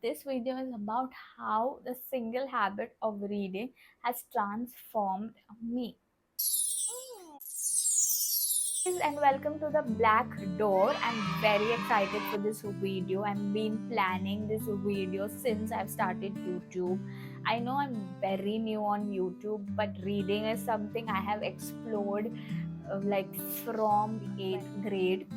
This video is about how the single habit of reading has transformed me. And welcome to the Black Door. I'm very excited for this video. I've been planning this video since I've started YouTube. I know I'm very new on YouTube, but reading is something I have explored like from 8th grade.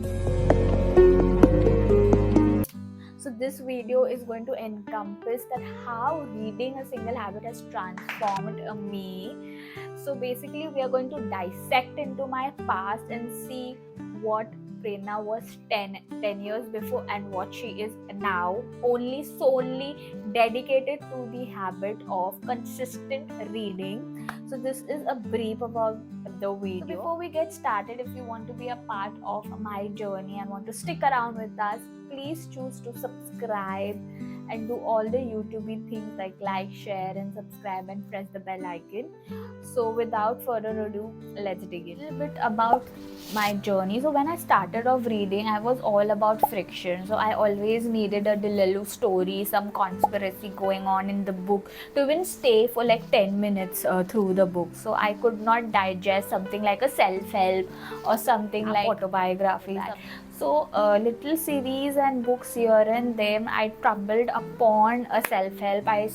So this video is going to encompass that how reading a single habit has transformed me. So basically we are going to dissect into my past and see what Prerna was 10 years before and what she is now, only solely dedicated to the habit of consistent reading. So this is a brief about the video. So before we get started, if you want to be a part of my journey and want to stick around with us, please choose to subscribe and do all the YouTube things like, share, and subscribe and press the bell icon. So without further ado, let's dig in. A little bit about my journey. So when I started off reading, I was all about friction. So I always needed a Delulu story, some conspiracy going on in the book to even stay for like 10 minutes through the book. So I could not digest something like a self-help or something like autobiography. So little series and books here and there, I stumbled upon a self-help. I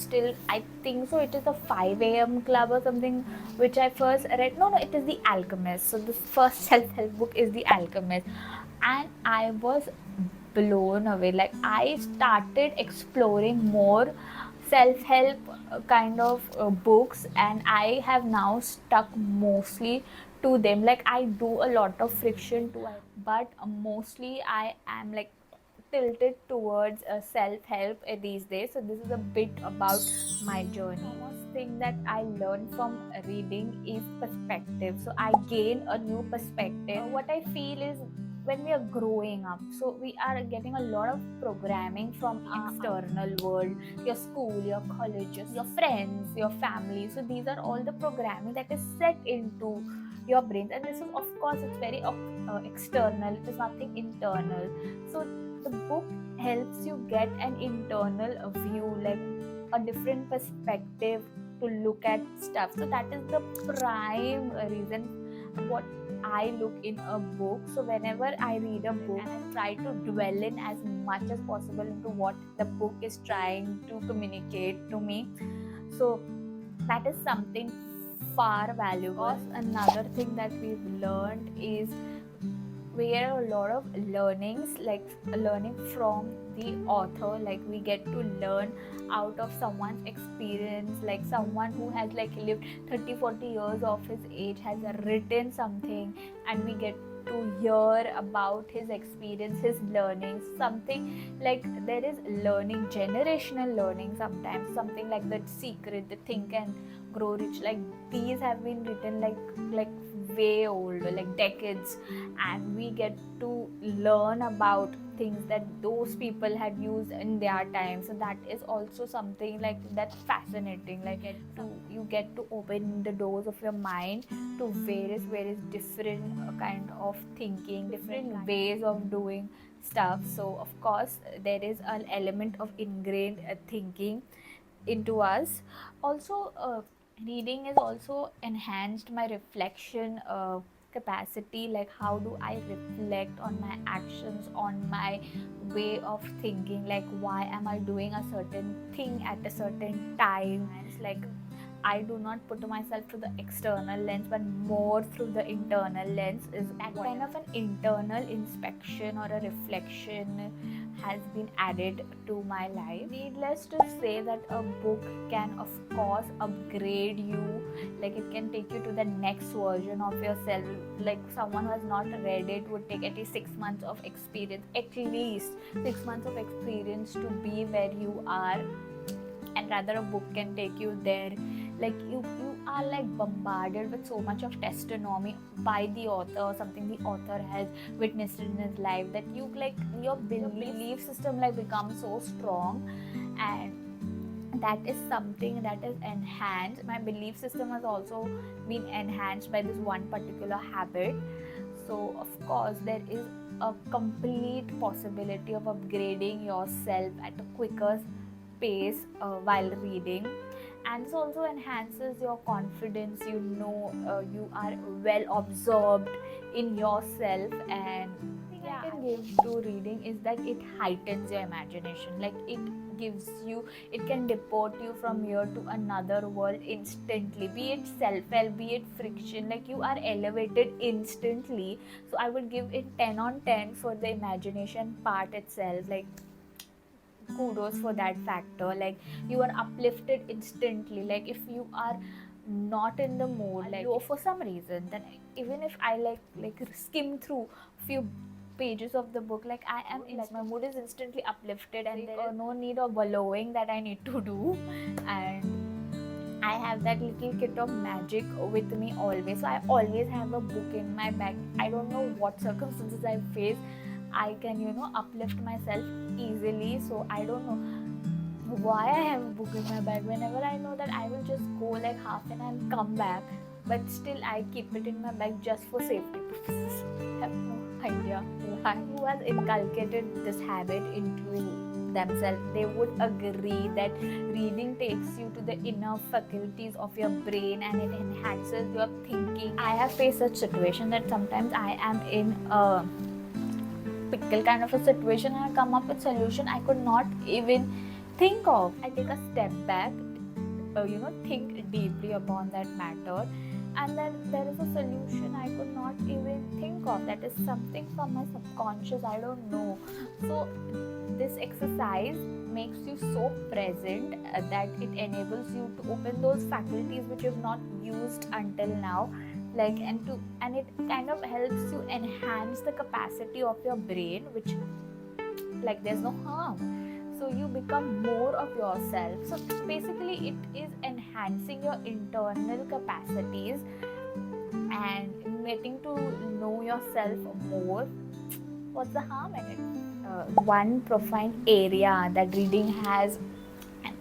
think so it is a 5 a.m. club or something which I first read. No, it is The Alchemist. So the first self-help book is The Alchemist, and I was blown away. Like I started exploring more self-help kind of books, and I have now stuck mostly to them. Like I do a lot of friction too, but mostly I am like tilted towards self-help these days. So this is a bit about my journey. Most thing that I learned from reading is perspective. So I gain a new perspective. What I feel is when we are growing up, so we are getting a lot of programming from external world, your school, your colleges, your friends, your family. So these are all the programming that is set into your brains, and this is, of course, it's very external. It is nothing internal. So the book helps you get an internal view, like a different perspective to look at stuff. So that is the prime reason what I look in a book. So whenever I read a book, and I try to dwell in as much as possible into what the book is trying to communicate to me. So that is something far valuable. Another thing that we've learned is we get a lot of learnings, like learning from the author. Like we get to learn out of someone's experience, like someone who has like lived 30-40 years of his age has written something, and we get to hear about his experience, his learnings. Something like there is learning, generational learning, sometimes something like The Secret, The Think and Grow Rich, like these have been written like way older, like decades, and we get to learn about things that those people had used in their time. So that is also something like that's fascinating. Like you get to open the doors of your mind to various different kind of thinking, different ways of doing stuff. So of course there is an element of ingrained thinking into us. Also reading is also enhanced my reflection capacity. Like how do I reflect on my actions, on my way of thinking, like why am I doing a certain thing at a certain time. It's like I do not put myself through the external lens, but more through the internal lens. Is that kind of an internal inspection or a reflection has been added to my life. Needless to say that a book can, of course, upgrade you. Like it can take you to the next version of yourself. Like someone who has not read it would take at least 6 months of experience, at least 6 months of experience to be where you are, and rather a book can take you there. Like you are like bombarded with so much of testimony by the author, or something the author has witnessed in his life, that you like your belief system like becomes so strong, and that is something that is enhanced. My belief system has also been enhanced by this one particular habit. So of course there is a complete possibility of upgrading yourself at a quicker pace while reading, and this also enhances your confidence. You are well absorbed in yourself. And thing I can give to reading is that it heightens your imagination. Like it can deport you from here to another world instantly, be it self-help, be it friction, like you are elevated instantly. So I would give it 10 on 10 for the imagination part itself. Like kudos for that factor. Like you are uplifted instantly. Like if you are not in the mood, like for some reason, then even if I like skim through few pages of the book, like I am like my mood is instantly uplifted, and there is no need of wallowing that I need to do. And I have that little kit of magic with me always. So I always have a book in my bag. I don't know what circumstances I face, I can uplift myself easily. So I don't know why I have a book in my bag. Whenever I know that I will just go like half an hour and come back, but still I keep it in my bag just for safety purposes. I have no idea why. Who has inculcated this habit into themselves, they would agree that reading takes you to the inner faculties of your brain and it enhances your thinking. I have faced such situation that sometimes I am in a pickle kind of a situation and I come up with solution I could not even think of. I take a step back, think deeply upon that matter, and then there is a solution I could not even think of. That is something from my subconscious, I don't know. So this exercise makes you so present that it enables you to open those faculties which you have not used until now. And it kind of helps you enhance the capacity of your brain, which like there's no harm. So you become more of yourself. So basically it is enhancing your internal capacities and getting to know yourself more. What's the harm in it? One profound area that reading has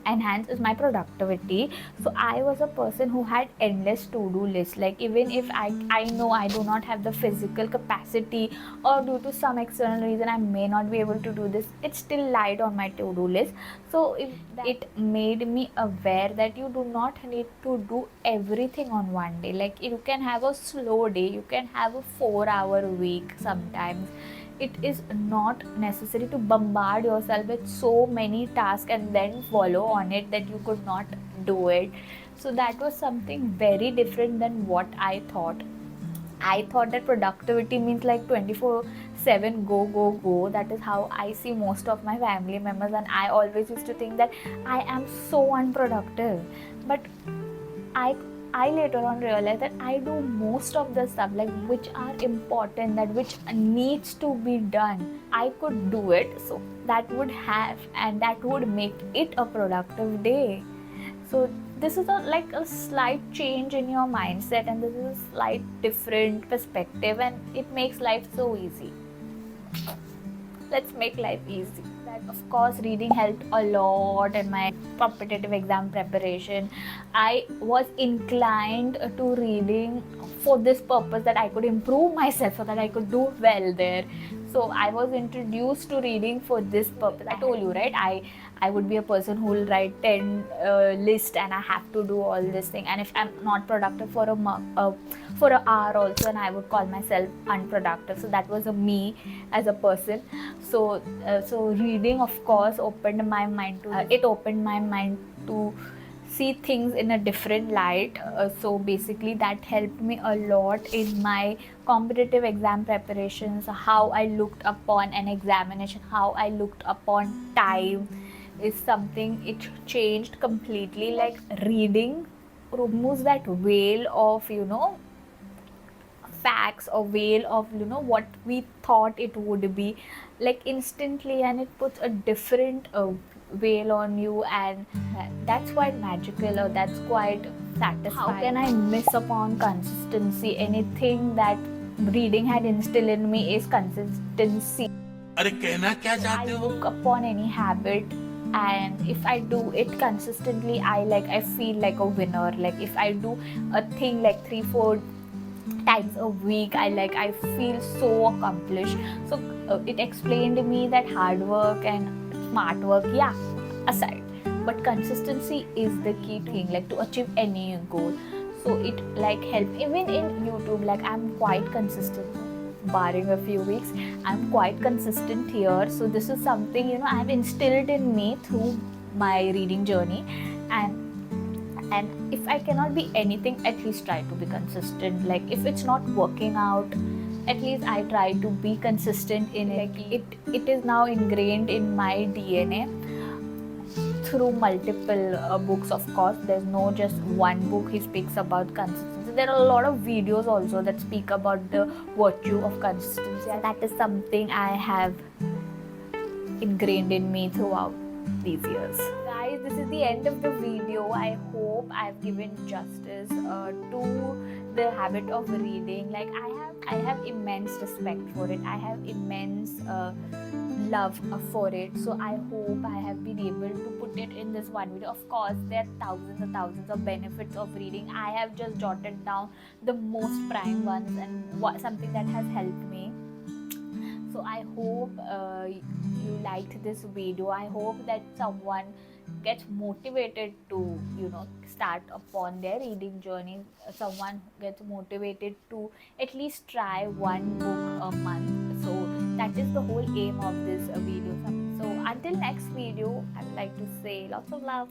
enhanced is my productivity. So I was a person who had endless to-do lists. Like even if I know I do not have the physical capacity, or due to some external reason I may not be able to do this, it still lied on my to-do list. So it made me aware that you do not need to do everything on one day. Like you can have a slow day, you can have a 4-hour week sometimes. It is not necessary to bombard yourself with so many tasks and then follow on it that you could not do it. So that was something very different than what I thought. I thought that productivity means like 24/7 go go go. That is how I see most of my family members, and I always used to think that I am so unproductive. But I later on realized that I do most of the stuff like which are important, that which needs to be done. I could do it, so that would make it a productive day. So this is like a slight change in your mindset, and this is a slight different perspective, and it makes life so easy. Let's make life easy. That of course reading helped a lot in my competitive exam preparation. I was inclined to reading for this purpose, that I could improve myself so that I could do well there. So I was introduced to reading for this purpose. I told you, right? I would be a person who will write 10 list, and I have to do all this thing. And if I'm not productive for an hour also, and I would call myself unproductive. So that was me as a person. So reading of course opened my mind to see things in a different light. So basically that helped me a lot in my competitive exam preparations. How I looked upon an examination, how I looked upon time is something, it changed completely. Like reading removes that veil of facts, or veil of what we thought it would be, like instantly, and it puts a different veil on you, and that's quite magical, or that's quite satisfying. How can I miss upon consistency? Anything that reading had instilled in me is consistency. अरे कहना क्या चाहते हो? I look upon any habit, and if I do it consistently, I feel like a winner. Like if I do a thing like 3-4 times a week, I feel so accomplished. So it explained to me that hard work and smart work, yeah, aside, but consistency is the key thing, like to achieve any goal. So it like help even in YouTube, like I'm quite consistent, barring a few weeks, I'm quite consistent here. So this is something, you know, I've instilled in me through my reading journey. And if I cannot be anything, at least try to be consistent. Like if it's not working out, at least I try to be consistent in it. Like it is now ingrained in my DNA through multiple books. Of course, there's no just one book he speaks about consistency. There are a lot of videos also that speak about the virtue of consistency, and that is something I have ingrained in me throughout these years. Guys, this is the end of the video. I hope I've given justice to the habit of reading. Like I have immense respect for it. I have immense love for it. So I hope I have been able to put it in this one video. Of course, there are thousands and thousands of benefits of reading. I have just jotted down the most prime ones and something that has helped me. So I hope you liked this video. I hope that someone gets motivated to, you know, start upon their reading journey. Someone gets motivated to at least try one book a month. So that is the whole aim of this video. So until next video, I would like to say lots of love.